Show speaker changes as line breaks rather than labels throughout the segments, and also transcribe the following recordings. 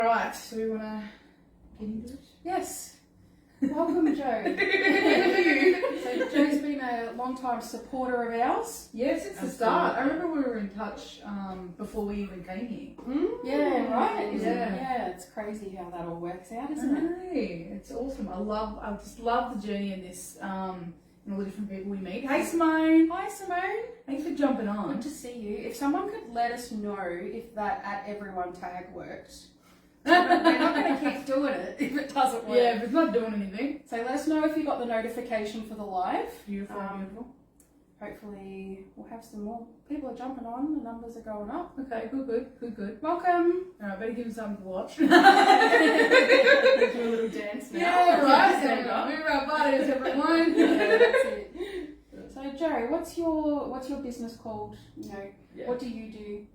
Alright, so we want to get into it?
Yes. Welcome, Joe. So Joe's been a long-time supporter of ours.
Yes, it's the start. I remember we were in touch before we even came here.
Yeah, right.
Yeah.
It's crazy how that all works out, isn't it?
Hey, it's awesome. I just love the journey in this, and all the different people we meet. Hey, Simone.
Hi, Simone.
Thanks for jumping on.
Good to see you. If someone could let us know if that at everyone tag worked. We're not going to keep doing it if it doesn't work.
Yeah, if it's not doing anything.
So let us know if you got the notification for the live.
Beautiful, beautiful.
Hopefully we'll have some more people are jumping on. The numbers are going up.
Okay, good.
Welcome.
Alright, better give him something to watch.
Do a little dance now.
Yeah, right.
Stand up.
Move our bodies, everyone.
Yeah, that's it. So Joe, what's your business called? You know, what do you do?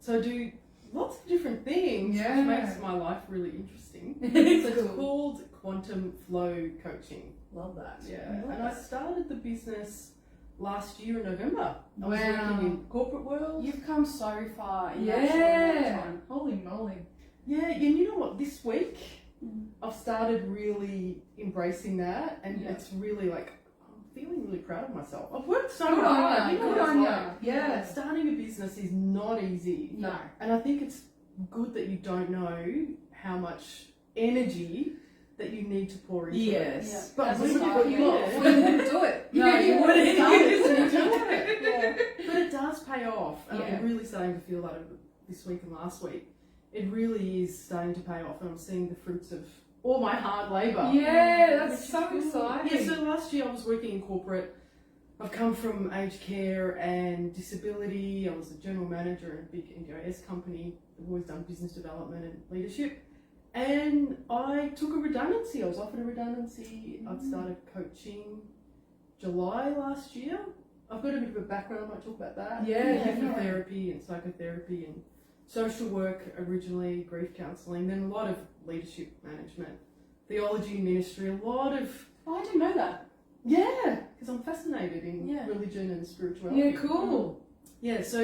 So I do lots of different things,
Yeah.
which makes my life really interesting. So
It's
it's
cool.
called Quantum Flow Coaching.
Love that.
Yeah,
I love
and I
that.
started the business last year in November. I was
Wow.
working in corporate world.
You've come so far in that short amount of time.
Holy moly.
Yeah, and you know what? This week
Mm.
I've started really embracing that, and
Yeah.
it's really like I'm feeling really proud of myself. I've worked so
Good
hard.
on
You
you.
know
Good
what
on
it's
you.
like.
Yeah.
Starting a business is not easy.
No.
And I think it's good that you don't know how much energy that you need to pour into it.
Yes.
But
As a
when you
start,
put
yeah.
it
Well,
in,
you wouldn't do it.
No, you wouldn't.
You wouldn't do it.
Yeah.
But it does pay off. And
Yeah.
I'm really starting to feel that over this week and last week. It really is starting to pay off, and I'm seeing the fruits of all my hard labour.
Yeah, that's
Which
so
is cool.
exciting.
Yeah, so last year I was working in corporate. I've come from aged care and disability. I was a general manager in a big NGOS company. I've always done business development and leadership. And I took a redundancy. I was offered a redundancy. I'd started coaching July last year. I've got a bit of a background. I might talk about that.
Yeah, definitely.
Therapy and psychotherapy and social work originally, grief counselling, then a lot of leadership management, theology, ministry, a lot of
Oh, I didn't know that.
because I'm fascinated in
Yeah.
religion and spirituality.
Yeah, cool.
Yeah, so,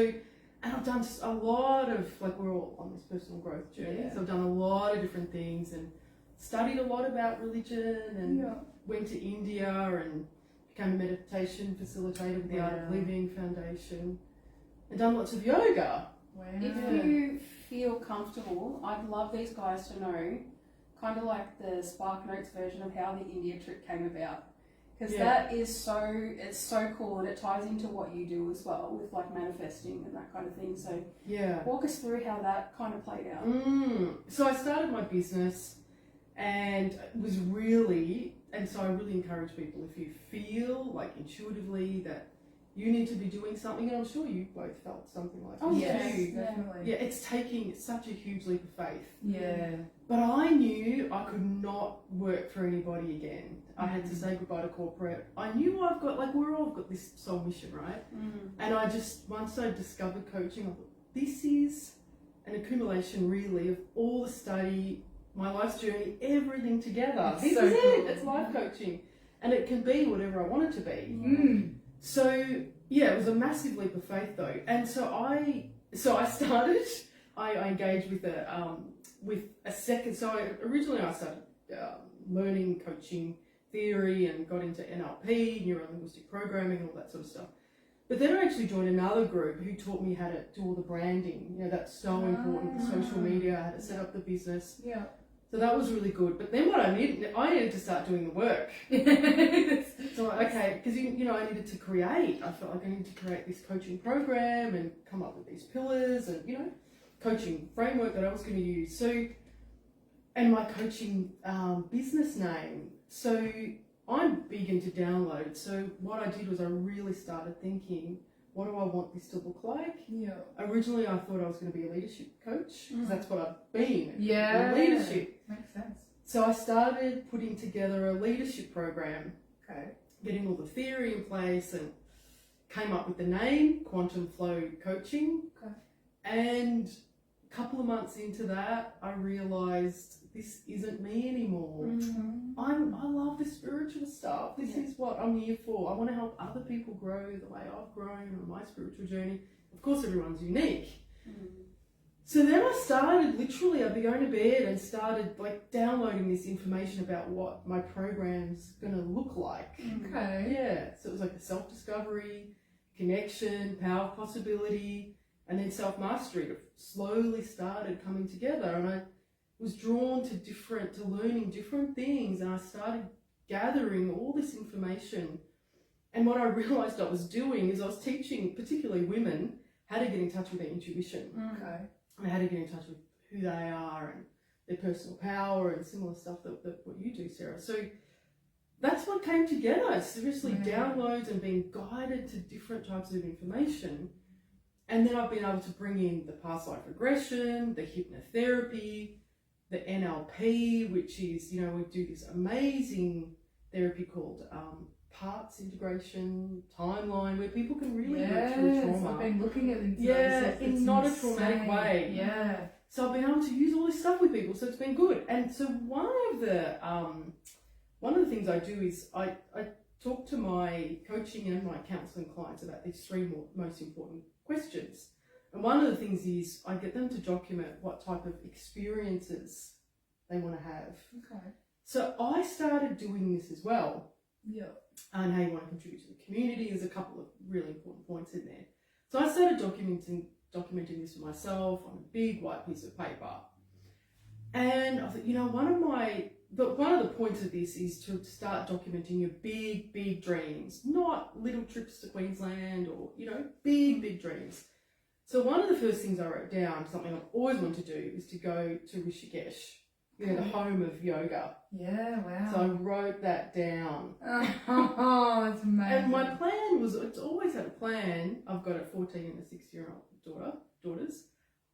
and I've done a lot of, like, we're all on this personal growth journey,
Yeah.
so I've done a lot of different things and studied a lot about religion and went to India and became a meditation facilitator with the Art of
Wow.
Living Foundation and done lots of yoga.
Wow.
If you feel comfortable, I'd love these guys to know, kind of like the Spark Notes version of how the India trip came about. Because that is it's so cool, and it ties into what you do as well with like manifesting and that kind of thing. So
Yeah.
walk us through how that kind of played out.
So I started my business and it was really, and so I really encourage people, if you feel like intuitively that you need to be doing something, and I'm sure you both felt something like
Oh,
this
Yes,
too.
yeah.
definitely.
Yeah, it's taking such a huge leap of faith.
Yeah.
But I knew I could not work for anybody again. I had to
Mm.
say goodbye to corporate. I knew I've got, like, we're all got this soul mission, right? And I just, once I discovered coaching, I thought, this is an accumulation really of all the study, my life's journey, everything together.
It's
This
so
is
cool.
it, it's life coaching. And it can be whatever I want it to be.
Mm.
So, yeah, it was a massive leap of faith though. And so I started, I engaged with a second, so originally I started learning coaching theory and got into NLP, neuro-linguistic programming and all that sort of stuff. But then I actually joined another group who taught me how to do all the branding. You know, that's so important, the social media, how to set up the business.
Yeah.
So that was really good. But then what I needed to start doing the work. So, okay, because, you know, I needed to create. I felt like I needed to create this coaching program and come up with these pillars and, you know, coaching framework that I was going to use. So, and my coaching business name. So I'm big into download. So what I did was I really started thinking, what do I want this to look like?
Yeah.
Originally, I thought I was going to be a leadership coach because that's what I've been.
Yeah.
Leadership.
Makes sense.
So I started putting together a leadership program,
Okay.
getting all the theory in place, and came up with the name Quantum Flow Coaching.
Okay.
And a couple of months into that, I realised this isn't me anymore.
Mm-hmm.
I love the spiritual stuff. This is what I'm here for. I want to help other people grow the way I've grown on my spiritual journey. Of course, everyone's unique. So then I started, literally, I'd be going to bed and started like downloading this information about what my program's going to look like.
Okay.
Yeah, so it was like the self-discovery, connection, power of possibility, and then self-mastery that slowly started coming together. And I was drawn to learning different things, and I started gathering all this information. And what I realised I was doing is I was teaching particularly women how to get in touch with their intuition.
Okay.
And how to get in touch with who they are and their personal power and similar stuff that what you do, Sarah. So that's what came together. Seriously, downloads and being guided to different types of information. And then I've been able to bring in the past life regression, the hypnotherapy, the NLP, which is, you know, we do this amazing therapy called parts integration, timeline, where people can really work through trauma.
I've been looking at them.
In not a traumatic way.
Yeah.
So I've been able to use all this stuff with people, so it's been good. And so one of the things I do is I talk to my coaching and my counselling clients about these three most important questions. And one of the things is I get them to document what type of experiences they want to have.
Okay.
So I started doing this as well.
Yeah.
And how you want to contribute to the community. There's a couple of really important points in there. So I started documenting this for myself on a big white piece of paper. And I thought, you know, one of the points of this is to start documenting your big dreams, not little trips to Queensland or, you know, big dreams. So one of the first things I wrote down, something I've always wanted to do, is to go to Rishikesh, you know, the home of yoga.
Yeah, wow.
So I wrote that down.
Oh, it's amazing.
And my plan was, it's always had a plan. I've got a 14 and a 6-year-old daughters.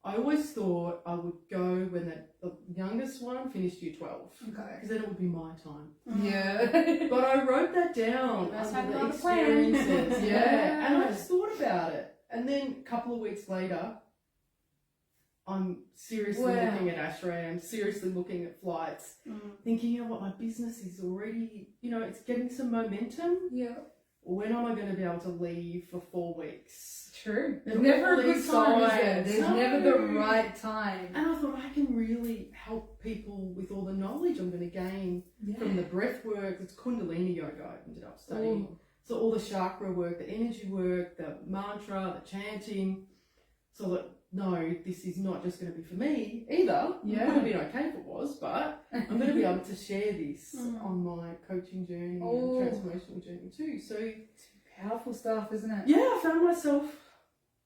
I always thought I would go when the youngest one finished year 12.
Okay.
Because then it would be my time.
Yeah.
But I wrote that down
That's
under the
how you plan.
experiences.
Yeah.
And I just thought about it. And then a couple of weeks later, I'm seriously looking at ashram, seriously looking at flights, thinking, you know what, my business is already, you know, it's getting some momentum.
Yeah.
When am I going to be able to leave for 4 weeks?
True. There's
And
never
all
a good
these
time, is there?
signs.
There's
No.
never the right time.
And I thought I can really help people with all the knowledge I'm going to gain from the breath work. It's Kundalini yoga I ended up studying.
Ooh.
So all the chakra work, the energy work, the mantra, the chanting. So that, no, this is not just going to be for me either.
Yeah.
It would have been okay if it was, but I'm going to be able to share this on my coaching journey and transformational journey too. So
Powerful stuff, isn't it?
yeah, I found myself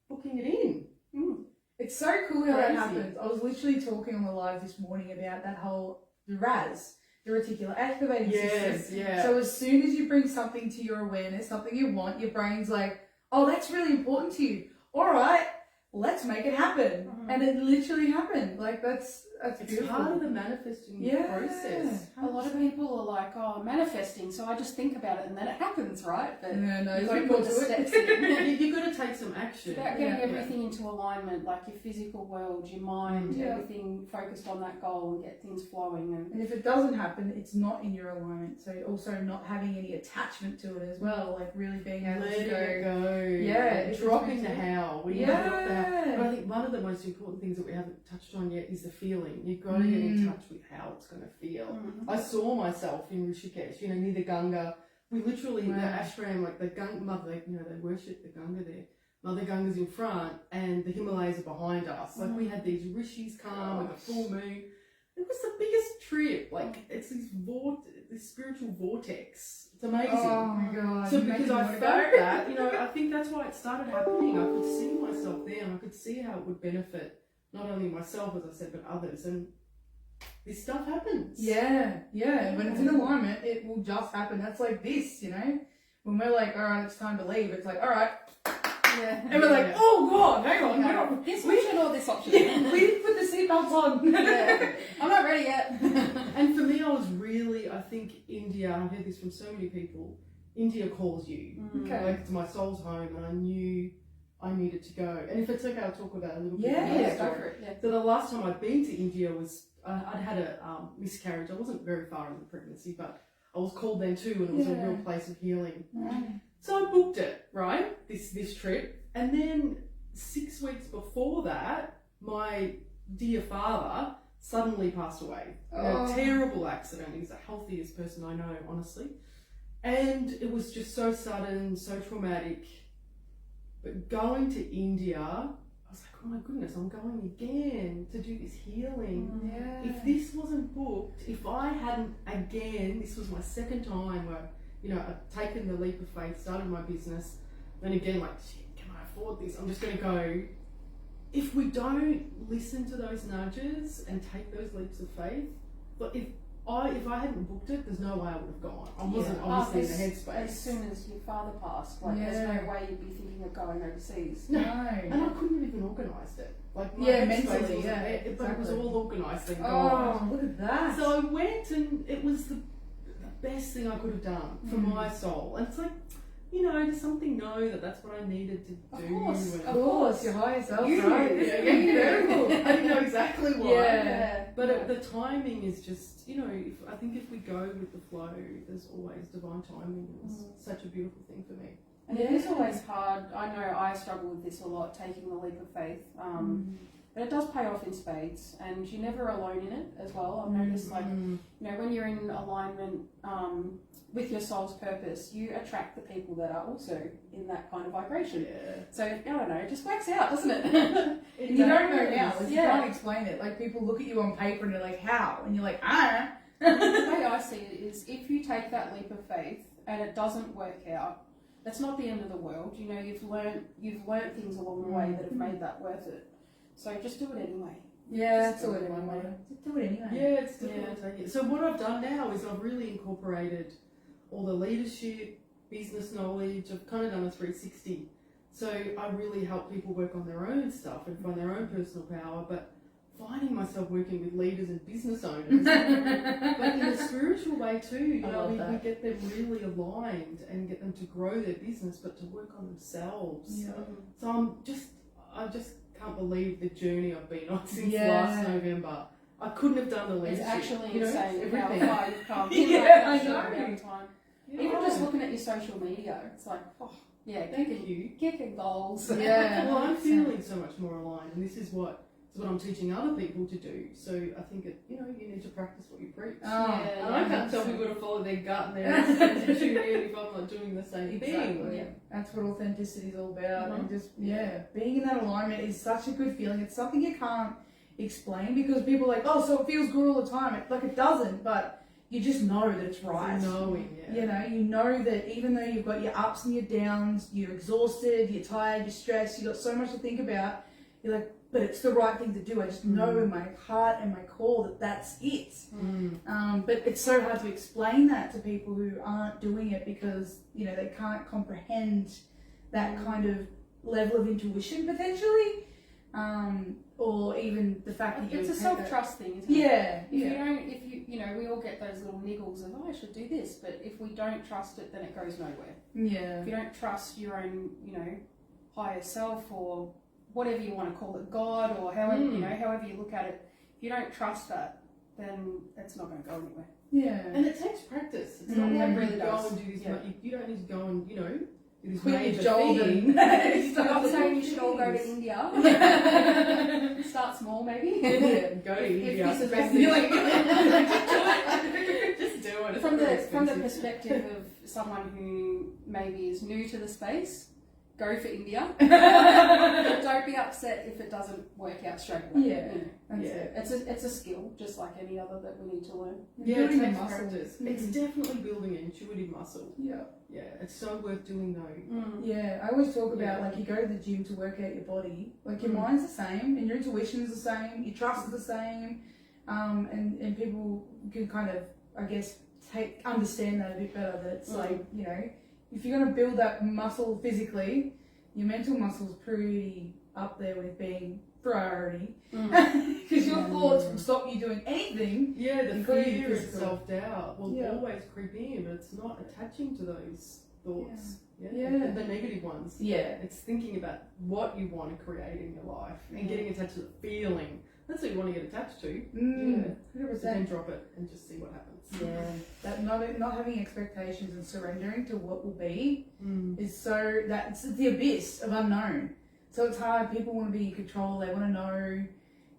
booking it in.
It's so cool how that
Crazy.
happens. I was literally talking on the live this morning about that whole RAS, the reticular activating system.
Yeah.
So as soon as you bring something to your awareness, something you want, your brain's like, oh, that's really important to you. All right, let's make it happen. And it literally happened. Like, that's
it's
beautiful.
part of the manifesting process.
A lot of people are like, oh, manifesting, so I just think about it and then it happens, right? But
No,
you've
you
got to
put
put
more
the
to it.
steps in.
You've got to take some action.
It's about getting everything into alignment, like your physical world, your mind, everything focused on that goal and get things flowing.
And if it doesn't happen, it's not in your alignment. So also not having any attachment to it as well, like really being able
Letting
to go.
it go.
Yeah,
And
it's
dropping the
amazing.
how. When you
Yeah.
drop the how. But I think one of the most important things that we haven't touched on yet is the feeling. You've got to get in touch with how it's going to feel. I saw myself in Rishikesh, you know, near the Ganga. We literally, the ashram, like the Ganga, mother, you know, they worship the Ganga there. Mother Ganga's in front and the Himalayas are behind us. Like we had these rishis come with a full moon. It was the biggest trip. Like it's this spiritual vortex. It's amazing.
Oh my god.
So
you
because
make me
I
wanna
felt
go.
that, you know, I think that's why it started happening. I could see myself there and I could see how it would benefit not only myself, as I said, but others. And this stuff happens.
Yeah. When it's in alignment, it will just happen. That's like this, you know? When we're like, all right, it's time to leave, it's like, all right.
Yeah.
And we're like, oh god, hang on. We're not,
This option or this option?
we didn't put the seatbelts on.
I'm not ready yet.
And for me, I think India, I've heard this from so many people, India calls you.
Okay.
Like it's my soul's home and I knew I needed to go. And if it's okay, I'll talk about it a little bit.
Yeah,
in my
Go
story.
for it. Yeah.
So the last time I'd been to India was, I'd had a miscarriage. I wasn't very far in the pregnancy, but I was called then too, and it was a real place of healing. So I booked it, right? This trip. And then 6 weeks before that, my dear father suddenly passed away.
Oh.
A terrible accident. He was the healthiest person I know, honestly. And it was just so sudden, so traumatic. But going to India, I was like, oh my goodness, I'm going again to do this healing.
Yeah.
If this wasn't booked, if I hadn't again, this was my second time where, I've taken the leap of faith, started my business, then again, like, shit, can I afford this? I'm just going to go. If we don't listen to those nudges and take those leaps of faith, but if I hadn't booked it, there's no way I would have gone. I wasn't obviously in the headspace.
As soon as your father passed, like there's no way you'd be thinking of going overseas.
No. And I couldn't have even organised it. Like my headspace
mentally,
wasn't there, but it was all organised and gone.
Oh, look at that.
So I went and it was the best thing I could have done for my soul. And it's like, does something know that that's what I needed to do?
Of course, your higher self,
You,
right?
incredible. I didn't know exactly why.
Yeah.
But the timing is just, I think if we go with the flow, there's always divine timing. It's such a beautiful thing for me.
And it is always hard. I know I struggle with this a lot, taking the leap of faith. But it does pay off in spades, and you're never alone in it as well. I've noticed, when you're in alignment with your soul's purpose, you attract the people that are also in that kind of vibration.
Yeah.
So, I don't know, it just works out, doesn't it?
And you don't know now. Like, you can't explain it. Like, people look at you on paper and they're like, how? And you're like, ah.
The way I see it is, if you take that leap of faith and it doesn't work out, that's not the end of the world. You've learned things along the way that have made that worth it. So just do it anyway.
Yeah, that's all anyone wanted. Just do it anyway.
Yeah, it's definitely taking it. So what I've done now is I've really incorporated all the leadership, business knowledge. I've kind of done a 360. So I really help people work on their own stuff and find their own personal power, but finding myself working with leaders and business owners, but in a spiritual way too. We get them really aligned and get them to grow their business, but to work on themselves.
Yeah.
So I just can't believe the journey I've been on since last November. I couldn't have done the leadership.
It's actually insane
everything.
how far you've come.
I know.
Amount of time. Even just looking at your social media, it's like,
Thank you.
Kicking goals.
Yeah.
Well, I'm feeling so much more aligned, and this is what I'm teaching other people to do. So I think you need to practice what you preach. And I can't tell people to follow their gut and their instinct to tune in if I'm not doing the same thing.
Yeah. That's what authenticity is all about. And just, being in that alignment is such a good feeling. It's something you can't explain because people are like, oh, so it feels good all the time. It doesn't, but you just know that it's right.
It's knowing,
You know that even though you've got your ups and your downs, you're exhausted, you're tired, you're stressed, you've got so much to think about, you're like, but it's the right thing to do. I just know in my heart and my core that that's it. But it's so hard to explain that to people who aren't doing it because, they can't comprehend that kind of level of intuition potentially. Or even the fact that
it's a self-trust thing, isn't it?
Yeah.
We all get those little niggles of, I should do this, but if we don't trust it, then it goes nowhere.
Yeah.
If you don't trust your own, higher self or whatever you want to call it, God or however you look at it, if you don't trust that, then it's not going to go anywhere.
Yeah.
And it takes practice. It's not like
it really
you
does.
go and do this. You don't need to go and do this
Quit
major
your job
thing.
I'm not saying you should all go to India. Start small, maybe.
Go to India.
If this is
Just do it. It's
from the perspective of someone who maybe is new to the space, go for India. Don't be upset if it doesn't work out straight away.
That's it.
It's a skill, just like any other that we need to learn.
Yeah,
Building
it
a
takes
muscle.
practice. It's definitely building an intuitive muscle.
Yeah.
Yeah, it's so worth doing though.
Yeah, I always talk about like you go to the gym to work out your body. Like your mind's the same and your intuition's the same, your trust is the same. And people can kind of, I guess, understand that a bit better. That it's like, if you're going to build that muscle physically, your mental muscle's pretty up there with being priority. Because your thoughts will stop you doing anything.
Yeah, the
including
fear and
physical.
self-doubt will always creep in, but it's not attaching to those thoughts. The negative ones.
Yeah.
It's thinking about what you want to create in your life and getting attached to the feeling. That's what you want to get attached to.
100%.
So then drop it and just see what happens.
Yeah, that not having expectations and surrendering to what will be is so, that's the abyss of unknown. So it's hard. People want to be in control. They want to know.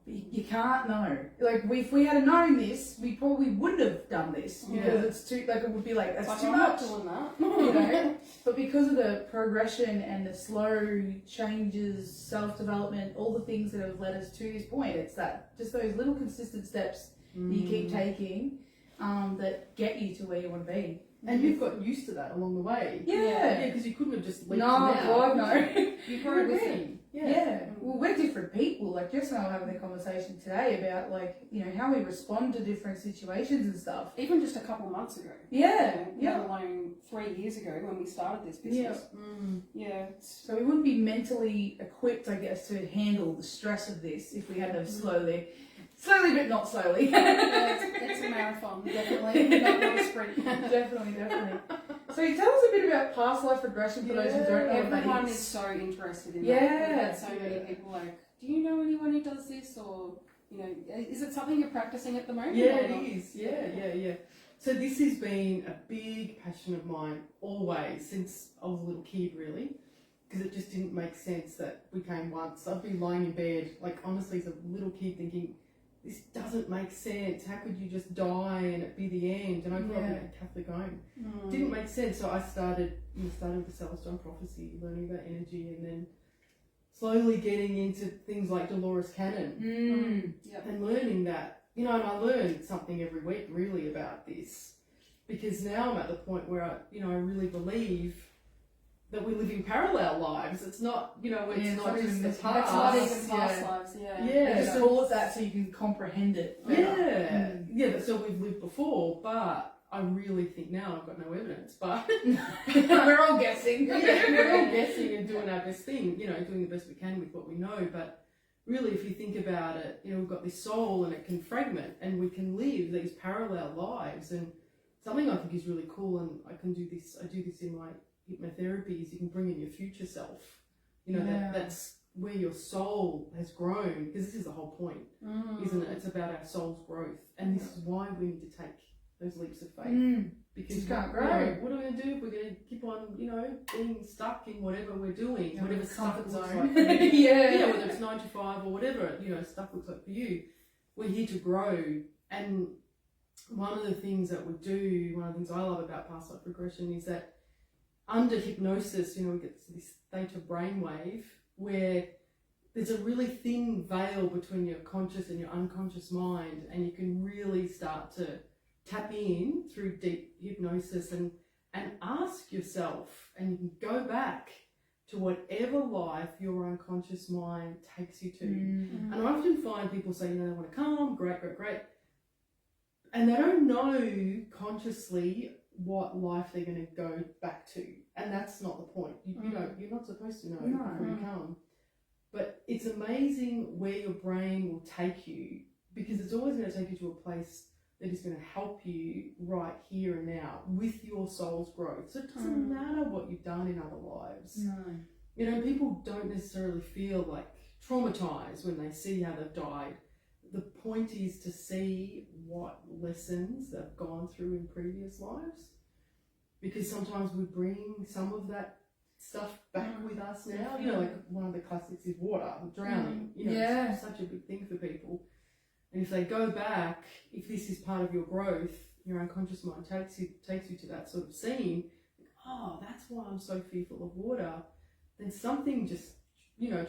But you can't know. Like, if we had known this, we probably wouldn't have done this. Because it's too, like, it would be like, that's
Like,
too
I'm
much.
not doing that.
You know? But because of the progression and the slow changes, self-development, all the things that have led us to this point, it's that, just those little consistent steps that you keep taking that get you to where you want to be.
And you've got used to that along the way.
Yeah.
Because you couldn't have just leaped
No,
now.
God, no.
You
We're
grew with
agreeing.
it.
Yeah. Well, we're different people. Like, Jess and I were having a conversation today about, like, you know, how we respond to different situations and stuff.
Even just a couple months ago.
Yeah.
Let alone 3 years ago when we started this business. Yeah.
So we wouldn't be mentally equipped, I guess, to handle the stress of this if we hadn't have slowly but not slowly.
Yeah, it's a marathon, definitely. Not a sprint.
Definitely. So tell us a bit about past life regression for those who don't know what that
Everyone
is.
is so interested in
Yeah.
that. We've had so many people like, do you know anyone who does this? Or, you know, is it something you're practicing at the moment?
Yeah,
or
it
not?
is. Yeah. So this has been a big passion of mine always, since I was a little kid, really. Because it just didn't make sense that we came once. I'd be lying in bed, like, honestly, as a little kid thinking, this doesn't make sense. How could you just die and it be the end? And I grew up in a Catholic home. Didn't make sense. So I started with the Celestine prophecy, learning about energy, and then slowly getting into things like Dolores Cannon and learning that, you know, and I learned something every week really about this, because now I'm at the point where I really believe that we live in parallel lives. It's not, it's not just the past.
It's not even past lives,
They just call it that so you can comprehend it better.
Yeah, so we've lived before, but I really think now, I've got no evidence, but
we're all guessing.
we're all guessing and doing our best thing, doing the best we can with what we know. But really, if you think about it, we've got this soul and it can fragment and we can live these parallel lives. And something I think is really cool, and I do this in my hypnotherapy, is you can bring in your future self. That's where your soul has grown, because this is the whole point, isn't it? It's about our soul's growth, and this is why we need to take those leaps of faith. Because
you can't grow.
What are we going to do if we're going to keep on, being stuck in whatever we're doing, whatever
comfort
stuff looks
zone.
like for you.
Yeah,
whether it's 9 to 5 or whatever, stuff looks like for you. We're here to grow, and one of the things that we do, one of the things I love about past life regression is that under hypnosis, we get to this theta brainwave where there's a really thin veil between your conscious and your unconscious mind, and you can really start to tap in through deep hypnosis and ask yourself, and you can go back to whatever life your unconscious mind takes you to. And I often find people say, they want to come, great, and they don't know consciously what life they're going to go back to, and that's not the point. You're not supposed to know before you come. But it's amazing where your brain will take you, because it's always going to take you to a place that is going to help you right here and now with your soul's growth. So it doesn't matter what you've done in other lives. People don't necessarily feel like traumatized when they see how they've died. The point is to see what lessons they've gone through in previous lives, because sometimes we bring some of that stuff back with us now. Like one of the classics is water, drowning. It's such a big thing for people. And if they go back, if this is part of your growth, your unconscious mind takes you to that sort of scene. That's why I'm so fearful of water. Then something just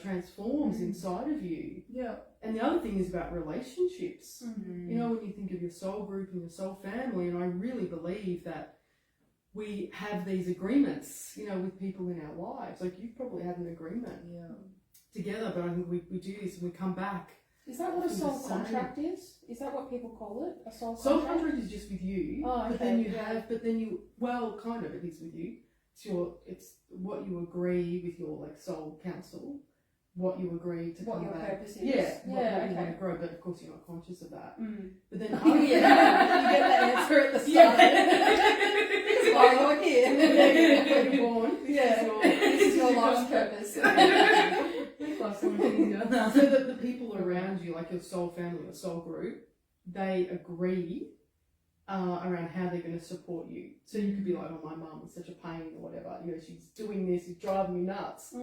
transforms inside of you. Yeah. And the other thing is about relationships. When you think of your soul group and your soul family, and I really believe that we have these agreements, with people in our lives. Like, you've probably had an agreement together, but I think we do this and we come back.
Is that what a soul contract is? Is that what people call it? A soul contract?
Soul contract is just with you.
Oh, okay.
But then kind of it is with you. It's what you agree with your soul council, what you agree to
what
come
your
back.
purpose is.
What you want to grow, but of course you're not conscious of that. But then
you get that answer at the start.
This is why you're here.
When you're born,
this is your life's purpose.
So that the people around you, like your soul family or soul group, they agree around how they're going to support you. So you could be like, oh, my mum is such a pain or whatever. You know, she's doing this, it's driving me nuts.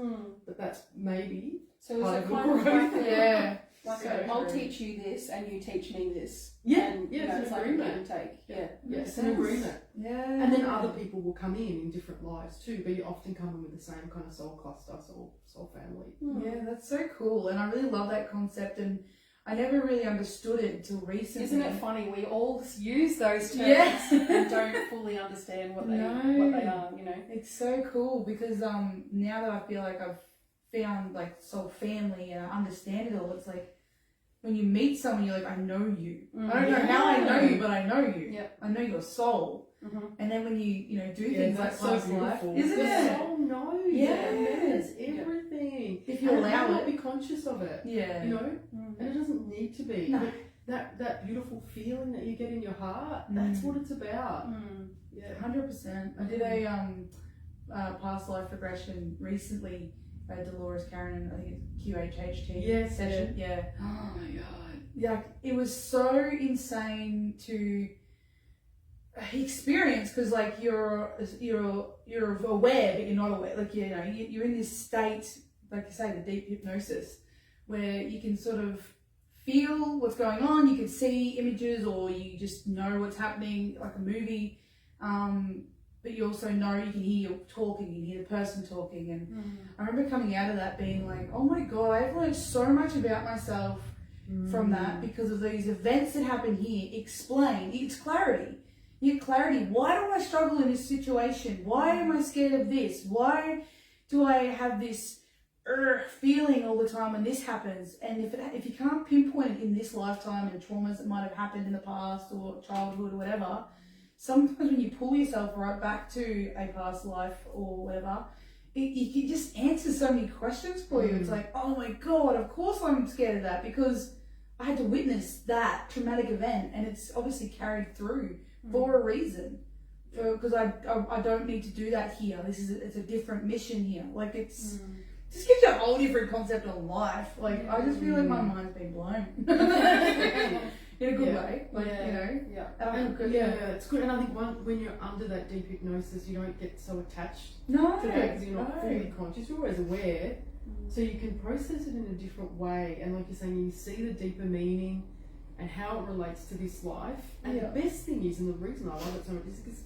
But that's maybe
So is
part
it
of
kind
your
of
growth.
like
Yeah.
like
So
I'll
true.
teach you this and you teach me this.
Yeah,
And,
yeah,
you know,
it's
it's
an
like a give
agreement.
and take. Yeah.
Yeah,
Makes
it's an
sense.
agreement.
Yeah.
And then other people will come in different lives too, but you often come in with the same kind of soul cluster, soul family.
Yeah, that's so cool, and I really love that concept, and I never really understood it until recently.
Isn't it funny? We all use those terms
Yeah.
and don't fully understand what they are. You know.
It's so cool because now that I feel like I've found like soul family and I understand it all, it's like when you meet someone, you're like, I know you. I don't know how I know you, but I know you.
Yep.
I know your soul. And then when you know do things like
that's so
past life,
beautiful.
isn't
The
it?
soul knows.
Yeah.
It knows everything.
If you
And
allow
may not
it.
be conscious of it.
Yeah.
You know, and it doesn't need to be.
No.
But that beautiful feeling that you get in your heart, that's what it's about. Yeah.
100%. I did a past life regression recently. Dolores Karen, I think it's QHHT session. Yeah.
Oh my god.
Yeah, it was so insane to experience because like you're aware but you're not aware. Like you know you're in this state, like you say, the deep hypnosis, where you can sort of feel what's going on. You can see images, or you just know what's happening, like a movie. But you also know you can hear talking, you can hear the person talking, and I remember coming out of that being like, oh my god, I've learned so much about myself from that because of these events that happen here. Explain, it's clarity. You get clarity. Why do I struggle in this situation? Why am I scared of this? Why do I have this feeling all the time when this happens? And if you can't pinpoint it in this lifetime and traumas that might have happened in the past or childhood or whatever, sometimes when you pull yourself right back to a past life or whatever, you can just answer so many questions for you. It's like, oh my god, of course I'm scared of that because I had to witness that traumatic event, and it's obviously carried through for a reason. Because I don't need to do that here. It's a different mission here. Like it's just gives you a whole different concept on life. Like I just feel like my mind's been blown. In a good way, like you know.
Yeah.
And I feel good.
It's good. And I think when you're under that deep hypnosis, you don't get so attached
No,
to that because you're not fully conscious. You're always aware, so you can process it in a different way. And like you're saying, you see the deeper meaning and how it relates to this life. And the best thing is, and the reason I love it so much is because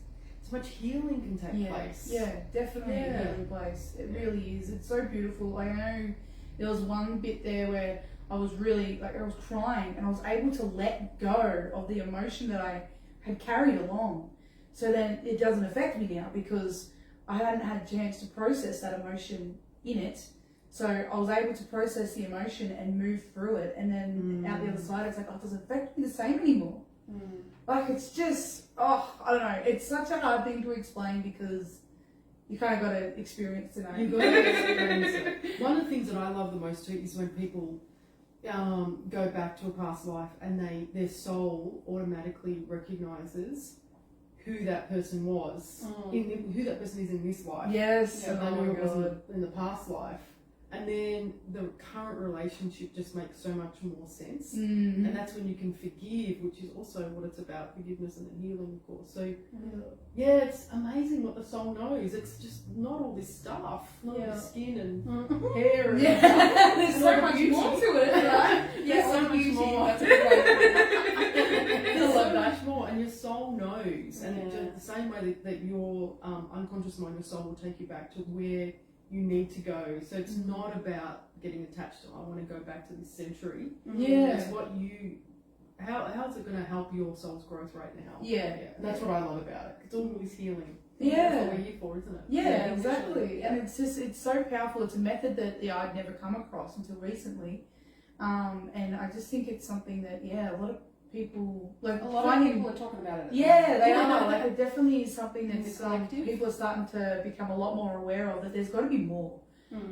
so much healing can take place.
Yeah, definitely a healing place. It really is. It's so beautiful. Like I know there was one bit there where I was really I was crying, and I was able to let go of the emotion that I had carried along. So then it doesn't affect me now because I hadn't had a chance to process that emotion in it. So I was able to process the emotion and move through it, and then out the other side, it's like, oh, it doesn't affect me the same anymore. Like it's just, I don't know. It's such a hard thing to explain because you kind of got to experience to know.
You've got to experience it. One of the things that I love the most too is when people go back to a past life and their soul automatically recognises who that person was, who that person is in this life.
Yes.
So they know it wasn't in the past life. And then the current relationship just makes so much more sense. And that's when you can forgive, which is also what it's about, forgiveness and then healing, of course. So, yeah, it's amazing what the soul knows. It's just not all this stuff, not all the skin and hair. And
There's so
all the
much
beauty.
more to it, right?
There's so much more.
That's a good way.
There's so much more, and your soul knows. And just the same way that your unconscious mind, your soul will take you back to where you need to go. So it's not about getting attached to, I want to go back to this century. It's what how's it going to help your soul's growth right now? And that's what I love about it. It's all this healing. That's what we're here for, isn't it?
Yeah, exactly. And it's so powerful. It's a method that I'd never come across until recently. And I just think it's something that a lot of people like
a lot of people are talking about it.
They are. Like it definitely is something that people are starting to become a lot more aware of. That there's got to be more.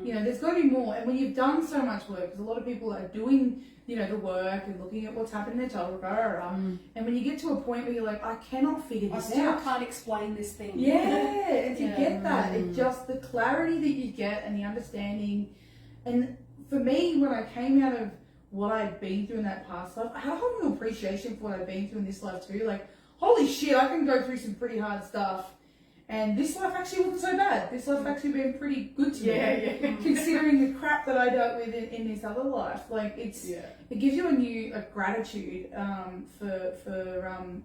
You know, there's got to be more. And when you've done so much work, because a lot of people are doing, the work and looking at what's happened in their childhood, and when you get to a point where you're like, I cannot figure this out.
I still can't explain this thing.
And to get that, it just the clarity that you get and the understanding. And for me, when I came out of what I'd been through in that past life, I had a whole new appreciation for what I'd been through in this life too. Like, holy shit, I can go through some pretty hard stuff. And this life actually wasn't so bad. This life actually been pretty good to me. Considering the crap that I dealt with in this other life. Like, it gives you a new gratitude for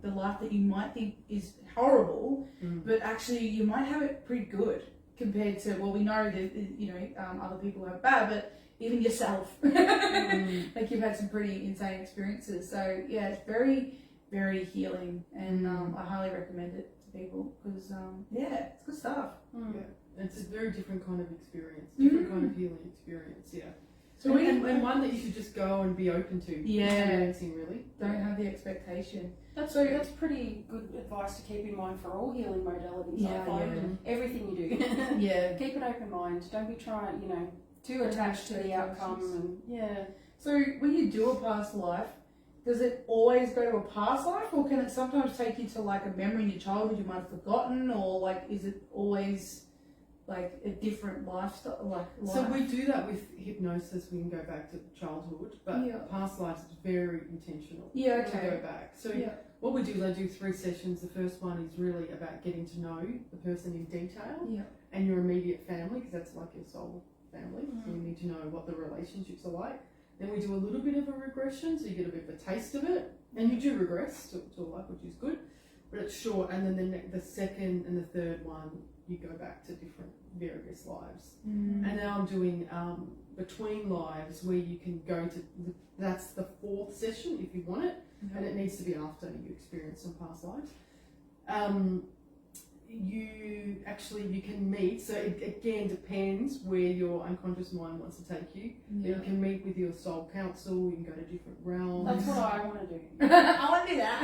the life that you might think is horrible, but actually you might have it pretty good compared to, well, we know that, you know, other people have bad, but even yourself. Like, you've had some pretty insane experiences. So, yeah, it's very, very healing, and I highly recommend it to people because, it's good stuff.
Yeah, it's a very different kind of experience, different kind of healing experience,
So
and one that you should just go and be open to experiencing, really.
Don't have the expectation.
That's pretty good advice to keep in mind for all healing modalities.
Yeah,
I find everything you do. Keep an open mind. Don't be trying, you know, too attached to the outcome. And
So when you do a past life, does it always go to a past life, or can it sometimes take you to like a memory in your childhood you might have forgotten, or like is it always like a different lifestyle?
So we do that with hypnosis. We can go back to childhood, but past lives is very intentional. To go back. So what we do is I do 3 sessions. The first one is really about getting to know the person in detail and your immediate family, because that's like your soul family. So you need to know what the relationships are like. Then we do a little bit of a regression, so you get a bit of a taste of it, and you do regress to a life, which is good, but it's short. And then the second and the third one, you go back to different various lives. And now I'm doing between lives, where you can go to, that's the 4th session if you want it, and it needs to be after you experience some past lives. You can meet, so it again depends where your unconscious mind wants to take you. You can meet with your soul council, you can go to different realms.
that's what I want to do.
I want to do that.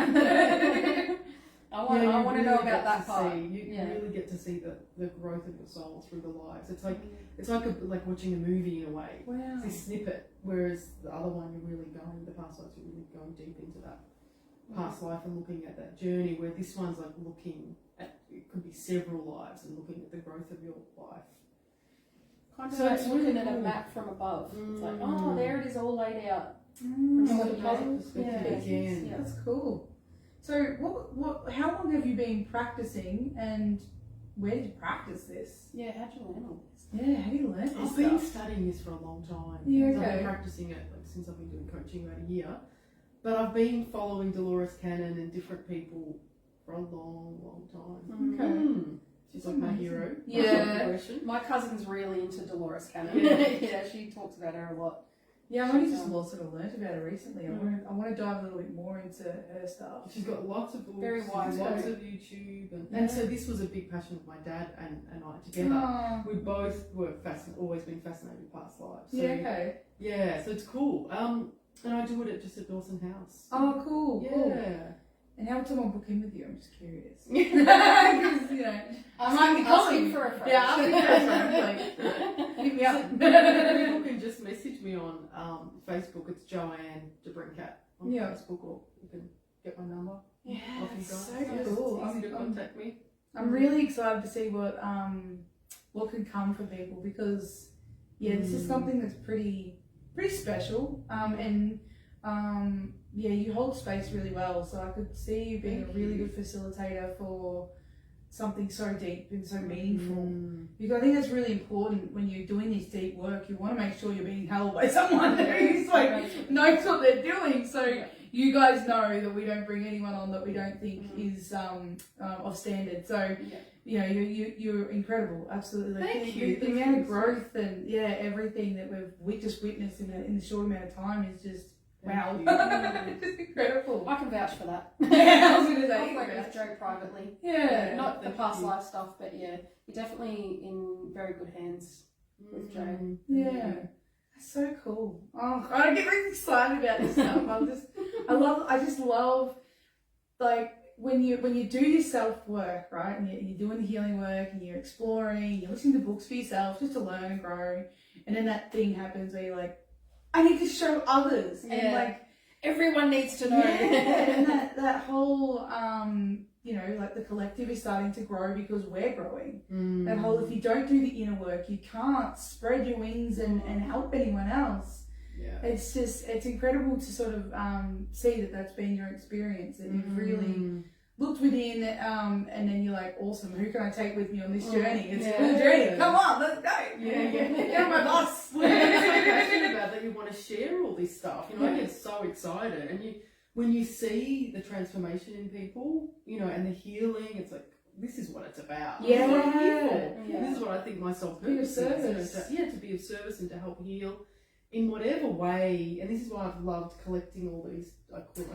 I want to know about that part.
You really get to see the growth of your soul through the lives. It's like watching a movie in a way.
Wow.
It's a snippet, whereas the other one the past lives, you're really going deep into that past life and looking at that journey, where this one's like looking at, it could be several lives and looking at the growth of your life.
Kind of like looking at a map from above. It's like, oh, there it is all laid out.
From the puzzle perspective again.
That's cool. So how long have you been practicing, and where did you practice this?
How'd you learn all this?
How do you learn this
I've been studying this for a long time. I've been practicing it since I've been doing coaching about a year. But I've been following Dolores Cannon and different people for a long, long time.
Okay.
She's like my hero.
My cousin's really into Dolores Cannon. She talks about her a lot.
Yeah, I've only just sort of learnt about her recently. I want to dive a little bit more into her stuff.
She's got lots of books,
very wise,
lots of YouTube, and so this was a big passion of my dad and I together. We both were always been fascinated with past lives. So, so it's cool. And I do it just at Dawson House.
Oh, cool.
Yeah.
Cool. And how would someone book in with you? I'm just curious.
I might be asking for a friend.
Hit me up.
People can just message me on Facebook. It's Joanne DeBrincat on Facebook, or you can get my number.
That's so cool.
It's easy to contact me.
I'm really excited to see what can come for people, because this is something that's pretty special. You hold space really well, so I could see you being a really good facilitator for something so deep and so meaningful. Because I think that's really important when you're doing this deep work. You want to make sure you're being held by someone who's like knows what they're doing. So you guys know that we don't bring anyone on that we don't think is of standard. So you're incredible. Absolutely.
Thank you.
The amount of growth and everything that we've just witnessed in the short amount of time is just wow. Just incredible.
I can vouch for that.
I was going to say,
I've worked with Joe privately.
Not
the past life stuff, but you're definitely in very good hands with Joe.
That's so cool. Oh, I get really excited about this stuff. I just love like when you do your self work, right? And you're doing the healing work and you're exploring, you're listening to books for yourself just to learn and grow, and then that thing happens where you're like, I need to show others, and like
everyone needs to know.
And that whole like the collective is starting to grow because we're growing. That whole, if you don't do the inner work, you can't spread your wings and help anyone else. It's incredible to sort of see that that's been your experience, and you've really looked within, and then you're like, awesome, who can I take with me on this journey? It's a
yeah.
cool journey. Come on, let's go.
Yeah.
Get on my bus.
Well, you're so passionate about that you want to share all this stuff. You know, I get so excited, and when you see the transformation in people, you know, and the healing, it's like, this is what it's about. This is what I'm here for.
Yeah.
This is what I think my soul
Be of
purpose is.
service.
You know, to be of service and to help heal in whatever way. And this is why I've loved collecting all these, I call it my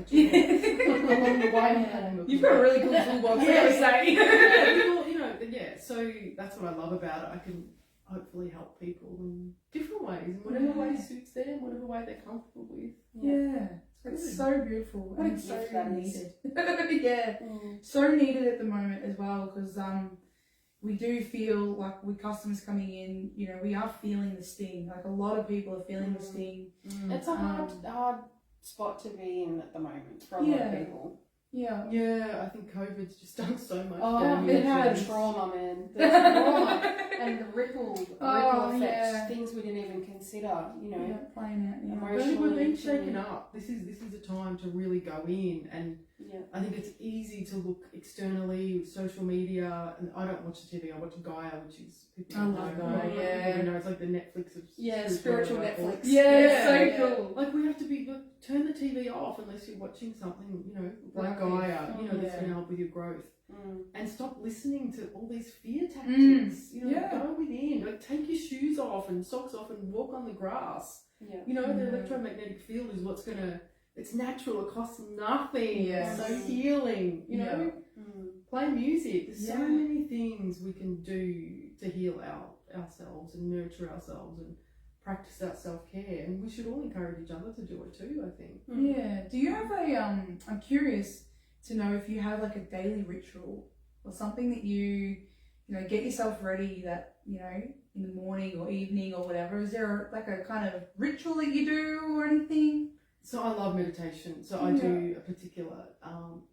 along the way.
You've got a really cool toolbox, I gotta say.
So that's what I love about it. I can hopefully help people in different ways, in whatever way suits them, whatever way they're comfortable with.
Yeah. It's so beautiful
What a
and so
gift that is.
needed. Yeah, so needed at the moment as well, because we do feel like with customers coming in, you know, we are feeling the sting. Like a lot of people are feeling the sting.
It's a hard spot to be in at the moment for a lot of people.
Yeah.
Yeah, I think COVID's just done so much
Oh,
damage.
it had
and-
trauma, man. The trauma and the ripple effects,
yeah.
things we didn't even consider, you know.
Yeah, playing out. Yeah.
But we're being shaken up. This is a time to really go in, and I think it's easy to look externally with social media. And I don't watch the TV. I watch Gaia, which is people
I love Gaia, yeah.
You know, it's like the Netflix of
spiritual Netflix.
Yeah, it's so
Yeah.
cool.
Like we have to turn the TV off unless you're watching something, you know, like Gaia, you know, that's going to help with your growth. And stop listening to all these fear tactics. You know, go within. Like take your shoes off and socks off and walk on the grass.
Yeah.
You know, the electromagnetic field is what's gonna. It's natural. It costs nothing.
Yes.
It's so healing. You know, play music. There's so many things we can do to heal ourselves and nurture ourselves and practice that self-care. And we should all encourage each other to do it too, I think.
Yeah. Do you have a I'm curious to know if you have like a daily ritual or something that you know, get yourself ready that, you know, in the morning or evening or whatever. Is there like a kind of ritual that you do or anything?
So I love meditation. So I do a particular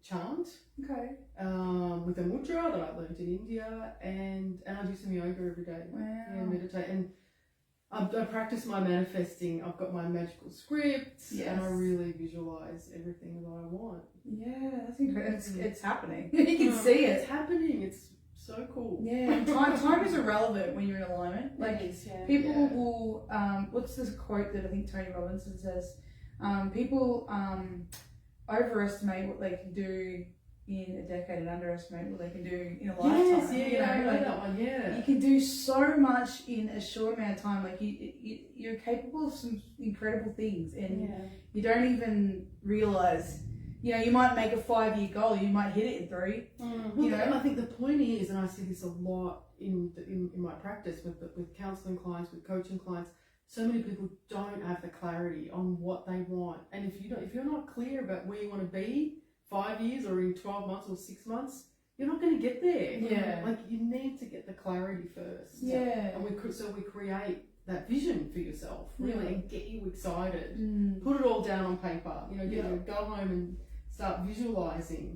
chant
Okay.
with a mudra that I learned in India, and I do some yoga every day.
Wow.
Yeah, meditate. And I practice my manifesting. I've got my magical scripts, and I really visualize everything that I want.
Yeah, that's incredible. It's happening. You can see it.
It's happening. It's so cool.
Yeah, and time is irrelevant when you're in alignment. Like people will what's this quote that I think Tony Robinson says? People overestimate what they can do in a decade and underestimate what they can do in a lifetime.
I know that one. Yeah,
you can do so much in a short amount of time. Like you're capable of some incredible things, and you don't even realize. You know, you might make a 5-year goal, you might hit it in 3.
You know, I think the point is, and I see this a lot in my practice with counselling clients, with coaching clients. So many people don't have the clarity on what they want, and if you're not clear about where you want to be 5 years or in 12 months or 6 months, you're not going to get there.
Yeah,
like you need to get the clarity first.
Yeah,
and we create that vision for yourself really and get you excited. Put it all down on paper. You know, go home and start visualizing.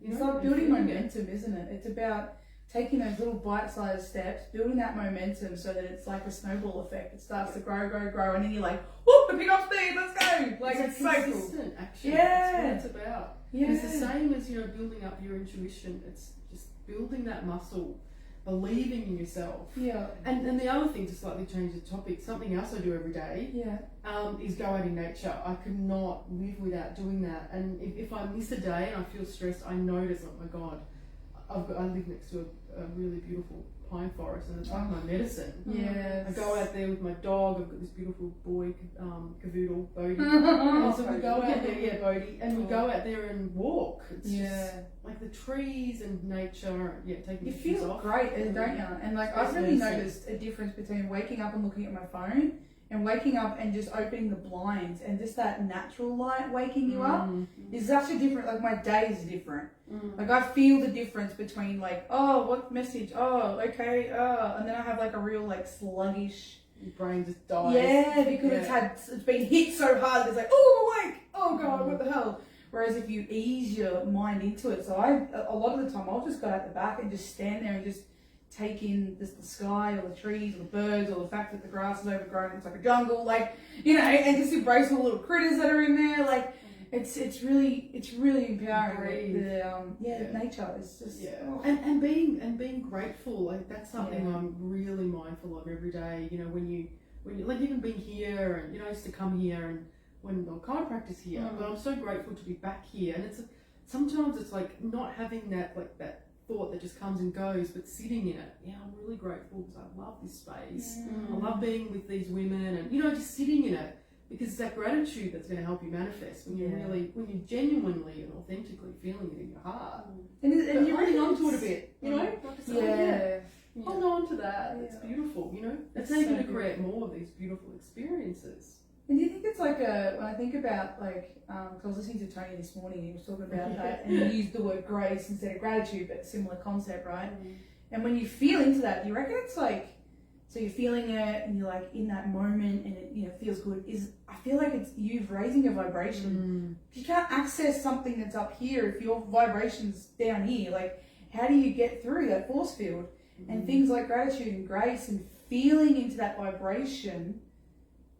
You know, it's like building momentum, isn't it? It's about taking those little bite-sized steps, building that momentum so that it's like a snowball effect. It starts to grow, and then you're like, whoop, pick up speed, let's go. Like it's so
consistent
cool.
action.
Yeah,
that's what it's about.
Yeah,
it's the same as building up your intuition. It's just building that muscle, believing in yourself.
Yeah.
And the other thing, to slightly change the topic, something else I do every day. Is go out in nature. I could not live without doing that. And if I miss a day and I feel stressed, I notice, oh my God, I live next to a really beautiful pine forest, and it's like my medicine.
Yes.
I go out there with my dog. I've got this beautiful boy, cavoodle, Bodhi. And so we go out there, Bodhi, and we go out there and walk. It's just like the trees and nature. Taking
you
the shoes
feel
off.
great, don't you? And like I've really noticed a difference between waking up and looking at my phone and waking up and just opening the blinds and just that natural light waking you up is such a different, like my day is different. Like I feel the difference between like, oh, what message? Oh, okay. And then I have like a real like sluggish.
Your brain just dies.
Yeah, because it's been hit so hard. It's like, oh, I'm awake. Oh God, what the hell? Whereas if you ease your mind into it, so a lot of the time I'll just go out the back and just stand there and just take in the sky or the trees or the birds or the fact that the grass is overgrown, it's like a jungle, like, you know, and just embrace all the little critters that are in there. Like, it's really empowering.
Breathe.
Nature is just
and being grateful, like that's something I'm really mindful of every day. You know, when you like even being here, and you know, I used to come here and when I'm chiropractor's here, but I'm so grateful to be back here. And sometimes it's like not having that thought that just comes and goes, but sitting in it. Yeah, I'm really grateful because I love this space. I love being with these women, and you know, just sitting in it. Because it's that gratitude that's going to help you manifest when you're genuinely and authentically feeling it in your heart. And you're holding on to it a bit, you know? Hold on to that. It's beautiful, you know? That's how you're going to create more of these beautiful experiences.
And do you think it's like when I think about like, cause I was listening to Tony this morning, he was talking about that, and he used the word grace instead of gratitude, but similar concept, right? And when you feel into that, do you reckon it's like, so you're feeling it and you're like in that moment and it, you know, feels good, I feel like it's you raising your vibration. You can't access something that's up here if your vibration's down here. Like, how do you get through that force field? And things like gratitude and grace and feeling into that vibration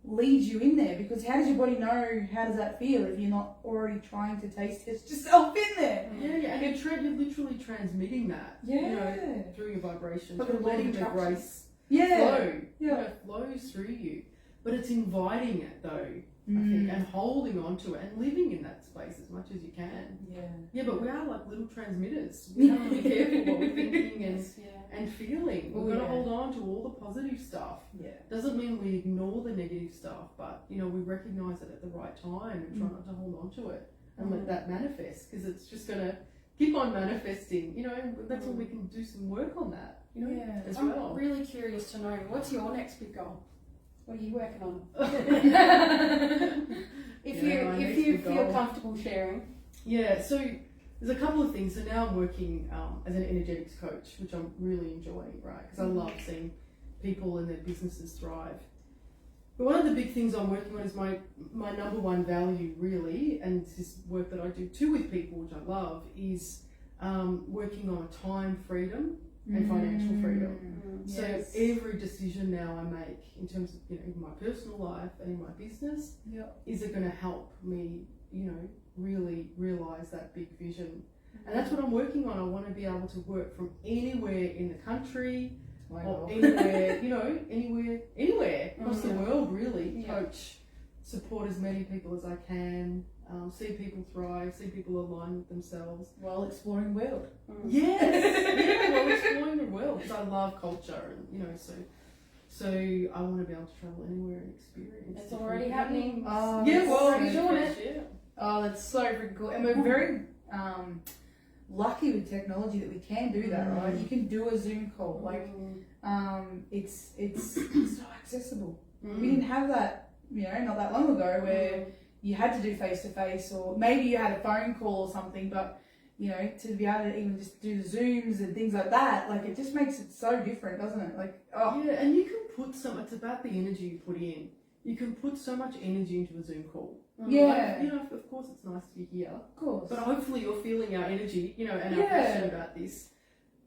leads you in there, because how does your body know how does that feel if you're not already trying to taste test yourself in there?
And you're literally transmitting that, you know, through your vibration,
like
letting the grace flow, you know, flows through you. But it's inviting it though, I think, and holding on to it and living in that space as much as you can. But we are like little transmitters. We have to be careful what we're thinking and feeling. We've got to hold on to all the positive stuff. Doesn't mean we ignore the negative stuff, but you know, we recognise it at the right time and try not to hold on to it and let that manifest, because it's just going to keep on manifesting, you know, and that's when we can do some work on that, you know, as well.
I'm really curious to know, what's your next big goal? What are you working on? if you feel comfortable sharing.
Yeah, so there's a couple of things. So now I'm working as an energetics coach, which I'm really enjoying, right? Because I love seeing people and their businesses thrive. But one of the big things I'm working on is my number one value, really, and this work that I do too with people, which I love, is working on time freedom and financial freedom. So every decision now I make in terms of, you know, in my personal life and in my business, is it going to help me, you know, really realise that big vision? And that's what I'm working on. I want to be able to work from anywhere in the country, or anywhere, you know, anywhere across the world, really. Coach, support as many people as I can, see people thrive, see people align with themselves.
While exploring the world.
While exploring the world. Because I love culture, and, you know, so I want to be able to travel anywhere and experience.
It's already happening.
We're
doing it.
Oh, that's so freaking cool. And we're very lucky with technology that we can do that, right? You can do a Zoom call. Like, it's so accessible. We didn't have that, you know, not that long ago, where you had to do face-to-face, or maybe you had a phone call or something, but, you know, to be able to even just do the Zooms and things like that, like, it just makes it so different, doesn't it? Like,
and you can put it's about the energy you put in. You can put so much energy into a Zoom call. Like, you know, of course it's nice to be here.
Of course.
But hopefully you're feeling our energy, you know, and our passion about this.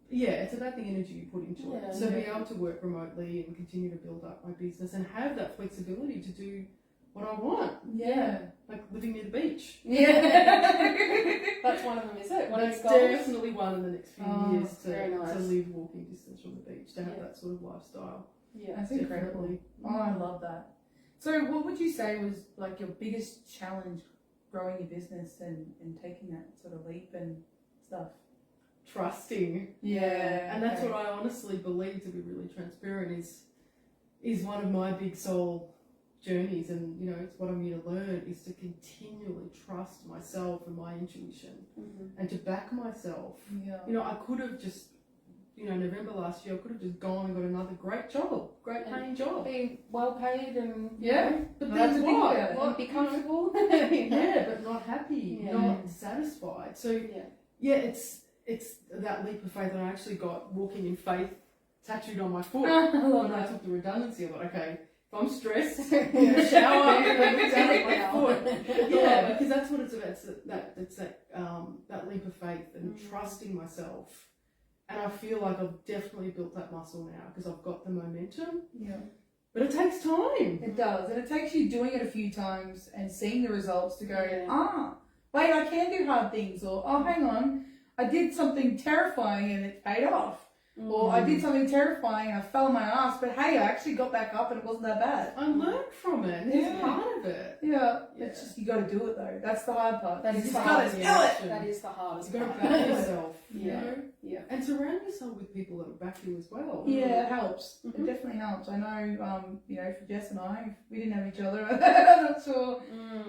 It's about the energy you put into it. So be able to work remotely and continue to build up my business and have that flexibility to do what I want. Like living near the beach.
That's one of them, is it?
That's definitely one in the next few years
to
live walking distance from the beach, to have that sort of lifestyle.
That's incredible. I love that. So what would you say was like your biggest challenge growing your business and taking that sort of leap and stuff?
Trusting. And that's what I honestly believe, to be really transparent, is one of my big soul journeys, and you know, it's what I'm here to learn, is to continually trust myself and my intuition and to back myself. You know, I could have just, you know, November last year, I could have just gone and got another great paying job.
Be well paid and
but then what?
Be comfortable.
But not happy, not satisfied. So it's that leap of faith that I actually got, walking in faith, tattooed on my foot. When I took the redundancy, I thought, okay, if I'm stressed, shower and look down at my foot. Because that's what it's about. It's that leap of faith and trusting myself. And I feel like I've definitely built that muscle now, because I've got the momentum. But it takes time.
It does. And it takes you doing it a few times and seeing the results to go, wait, I can do hard things, or oh, hang on, I did something terrifying and it paid off. Or I did something terrifying and I fell on my ass, but hey, I actually got back up and it wasn't that bad.
I learned from it. It's part of it.
Yeah, it's just, you got to do it though. That's the hard part.
That is
You
the
just got
hardest
to do
part.
it.
That is the hardest
You've got
part.
to back yourself, you
Yeah.
know?
Yeah.
And surround yourself with people that will back you as well.
Yeah, it helps.
Mhm.
It definitely helps. I know, you know, for Jess and I, if we didn't have each other, I'm not sure,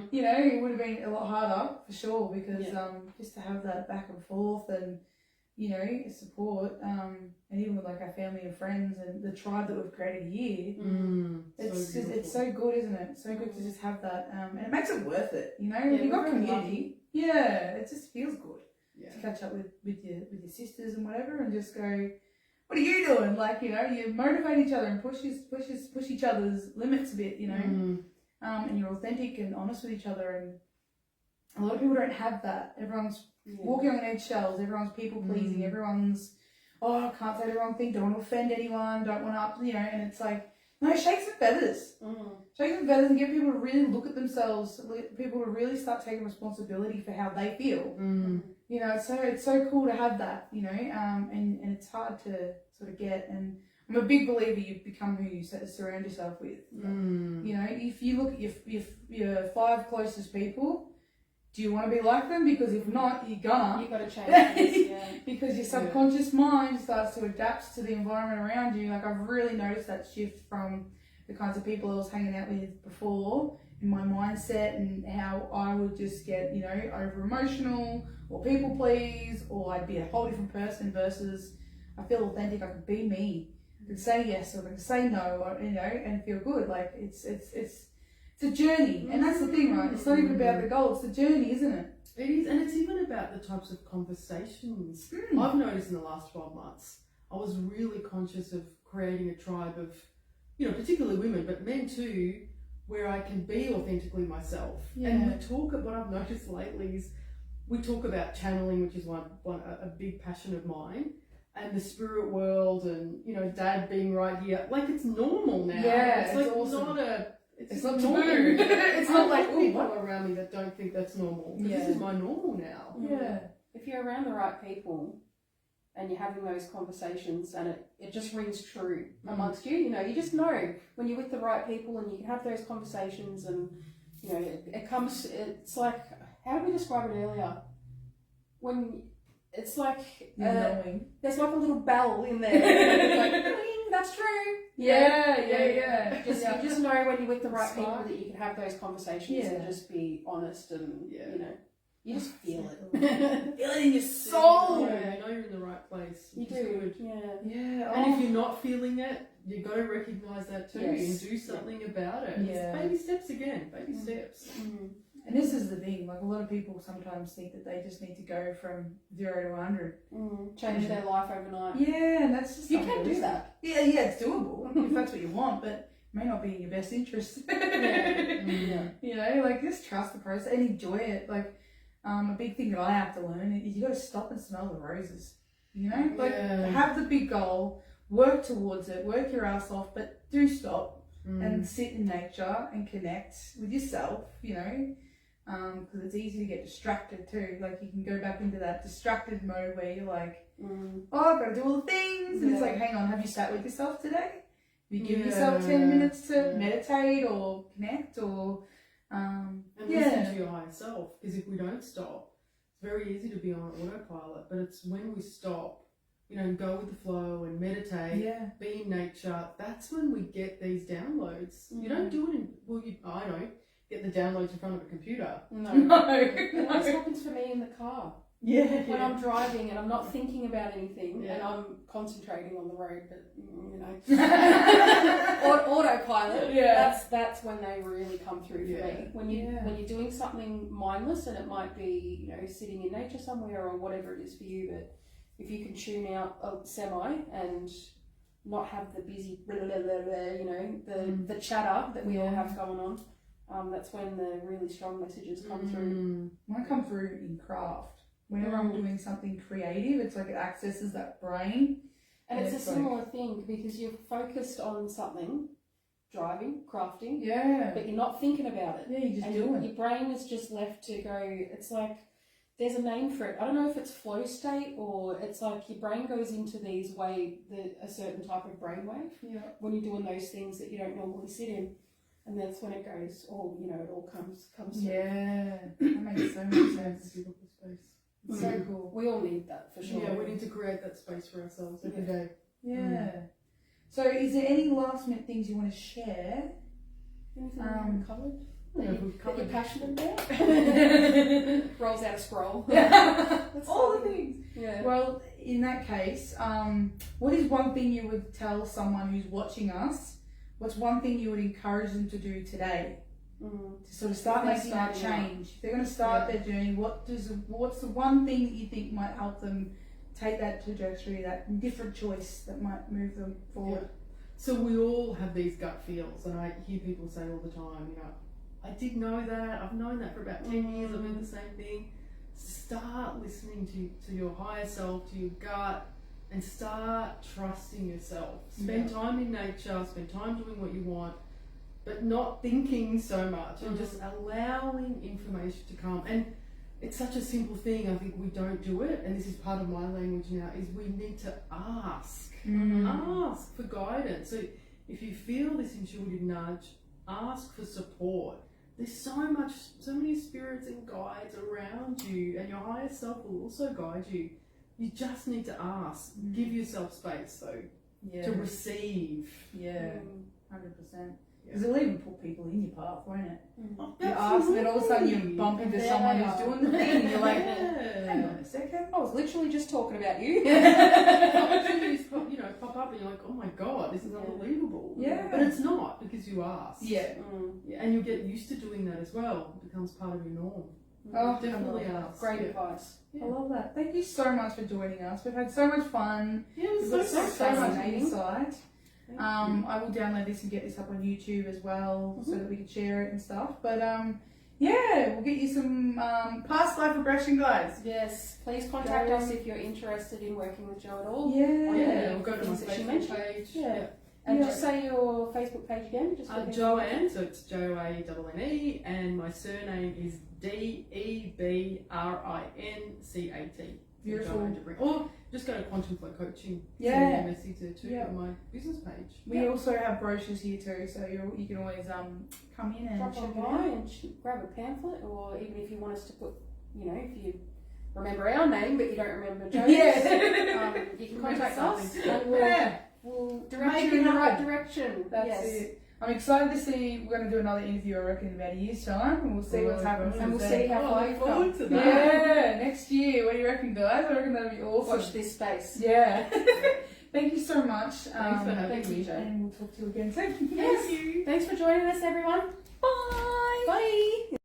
you know, it would have been a lot harder for sure because just to have that back and forth and, you know, support, and even with like our family and friends and the tribe that we've created here, it's just, it's so good, isn't it? So good to just have that, and it makes it worth it, you know, when you've got community, it just feels good to catch up with your sisters and whatever and just go, what are you doing? Like, you know, you motivate each other and push each other's limits a bit, you know, and you're authentic and honest with each other, and a lot of people don't have that. Everyone's walking on eggshells, everyone's people pleasing, everyone's, oh, I can't say the wrong thing, don't want to offend anyone, don't want to, you know, and it's like, no, shake some feathers. Shake some feathers and get people to really look at themselves, let people to really start taking responsibility for how they feel. You know, it's so cool to have that, you know, and it's hard to sort of get, and I'm a big believer you become who you surround yourself with. You know, if you look at your 5 closest people, do you want to be like them? Because if not, you've got to change this, because your subconscious mind starts to adapt to the environment around you. Like, I've really noticed that shift from the kinds of people I was hanging out with before in my mindset, and how I would just get, you know, over emotional or people please, or I'd be a whole different person versus I feel authentic. I can be me. I can say yes or I can say no, or, you know, and feel good. Like, it's a journey, and that's the thing, right? It's not even about the goal, it's the journey, isn't it?
It is, and it's even about the types of conversations. I've noticed in the last 12 months, I was really conscious of creating a tribe of, you know, particularly women, but men too, where I can be authentically myself. And we talk, what I've noticed lately is we talk about channeling, which is a big passion of mine, and the spirit world, and, you know, Dad being right here. Like, it's normal now. It's like awesome. It's not taboo. It's not like people around me that don't think that's normal. This is my normal now.
If you're around the right people and you're having those conversations and it just rings true amongst you, you know, you just know when you're with the right people and you can have those conversations, and, you know, it's like, how did we describe it earlier? When it's like, there's like a little bell in there. It's like, ding, that's true.
Yeah.
You just know when you're with the right people that you can have those conversations and just be honest, and, you know, you just feel it.
Feel it in your soul.
Yeah, you know you're in the right place.
You do.
Good.
Yeah.
And if you're not feeling it, you've got to recognise that too and do something about it.
Yeah.
It's baby steps again. Baby steps.
And this is the thing, like, a lot of people sometimes think that they just need to go from 0 to 100.
Change their life overnight.
Yeah, and that's just
you can do that.
Yeah, it's doable if that's what you want, but it may not be in your best interest. You know, like, just trust the process and enjoy it. Like, a big thing that I have to learn is you got to stop and smell the roses. You know, like, have the big goal, work towards it, work your ass off, but do stop and sit in nature and connect with yourself. You know. Because it's easy to get distracted too. Like, you can go back into that distracted mode where you're like, oh, I've got to do all the things. And it's like, hang on, have you sat with yourself today? Have you given yourself 10 minutes to meditate or connect or...
and listen to your higher self. Because if we don't stop, it's very easy to be on autopilot. But it's when we stop, you know, and go with the flow and meditate, be in nature, that's when we get these downloads. You don't do it I don't get the downloads in front of a computer.
No. This happens for me in the car. When I'm driving and I'm not thinking about anything and I'm concentrating on the road, but, you know, autopilot, that's when they really come through for me. When you're doing something mindless, and it might be, you know, sitting in nature somewhere or whatever it is for you, but if you can tune out semi and not have the busy, you know, the chatter that we all have going on, that's when the really strong messages come through.
When I come through in craft, whenever I'm doing something creative, it's like it accesses that brain.
And it's a similar thing, because you're focused on something driving, crafting,
Yeah.
but you're not thinking about it.
Yeah, you just
And
do it.
your brain is just left to go, it's like, there's a name for it. I don't know if it's flow state or it's like your brain goes into these a certain type of brainwave
Yeah.
when you're doing those things that you don't normally sit in. And that's when it goes, it all comes through.
Yeah. That makes so much sense.
Beautiful space.
It's so cool.
We all need that for sure.
Yeah, we need to create that space for ourselves every day.
Yeah. So, is there any last minute things you want to share?
Anything we haven't covered?
Yeah,
That
we've covered
you're passionate about? Rolls out a scroll.
That's all the things.
Yeah.
Well, in that case, what is one thing you would tell someone who's watching us? What's one thing you would encourage them to do today to sort of start making that change? If they're going to start their journey, what's the one thing that you think might help them take that trajectory, that different choice that might move them forward?
So we all have these gut feels, and I hear people say all the time, I did know that, I've known that for about 10 years, I've done the same thing. Start listening to your higher self, to your gut, and start trusting yourself. Spend time in nature, spend time doing what you want, but not thinking so much, and just allowing information to come. And it's such a simple thing, I think we don't do it, and this is part of my language now, is we need to ask. Ask for guidance. So if you feel this intuitive nudge, ask for support. There's so many spirits and guides around you, and your higher self will also guide you. You just need to ask. Give yourself space though to receive.
Yeah, 100%. Because it'll even put people in your path, won't it?
Oh,
You ask, and then all of a sudden you bump into
There
someone
they
who's
are.
doing the thing, and you're like, hang on a second.
I was literally just talking about you.
Opportunities pop up, and you're like, oh my god, this is unbelievable.
Yeah.
But it's not, because you asked.
Yeah.
Yeah, and you'll get used to doing that as well. It becomes part of your norm.
Oh,
Definitely
I love
ask.
Great advice.
I love that. Thank you so much for joining us. We've had so much fun.
Yeah, it
We've
was
got so much
fascinating.
insight. I will download this and get this up on YouTube as well, so that we can share it and stuff. But we'll get you some past life regression, guys.
Yes, please contact us if you're interested in working with Jo at all.
Yeah, we'll go to my
Things that she
Facebook
mentioned.
page.
Yeah. And just say your Facebook page again. Just for
Joanne, so it's Joanne, and my surname is Debrincat.
Beautiful.
Or just go to Quantum Flow Coaching.
Yeah.
Send me a message there too
Yeah.
on my business page.
We also have brochures here too, so you can always come in and
drop
check it
online
out.
and grab a pamphlet, or even if you want us to put, if you remember our name but you don't remember Jo's, you can contact us and we'll direct
Make
you
it
in the right
happen.
direction.
That's
yes.
it. I'm excited to see. We're going to do another interview, I reckon, in about a year's time, and we'll see what's happened.
And we'll
since
see
then.
how far
look
you've
forward
come.
to that.
Yeah, next year. What do you reckon, guys? I reckon that'll be awesome.
Watch this space.
Yeah. Thank you so much.
Thanks for having
thank you,
me.
Jo.
And we'll talk to you again soon.
Yes. Thanks for joining us, everyone.
Bye.
Bye.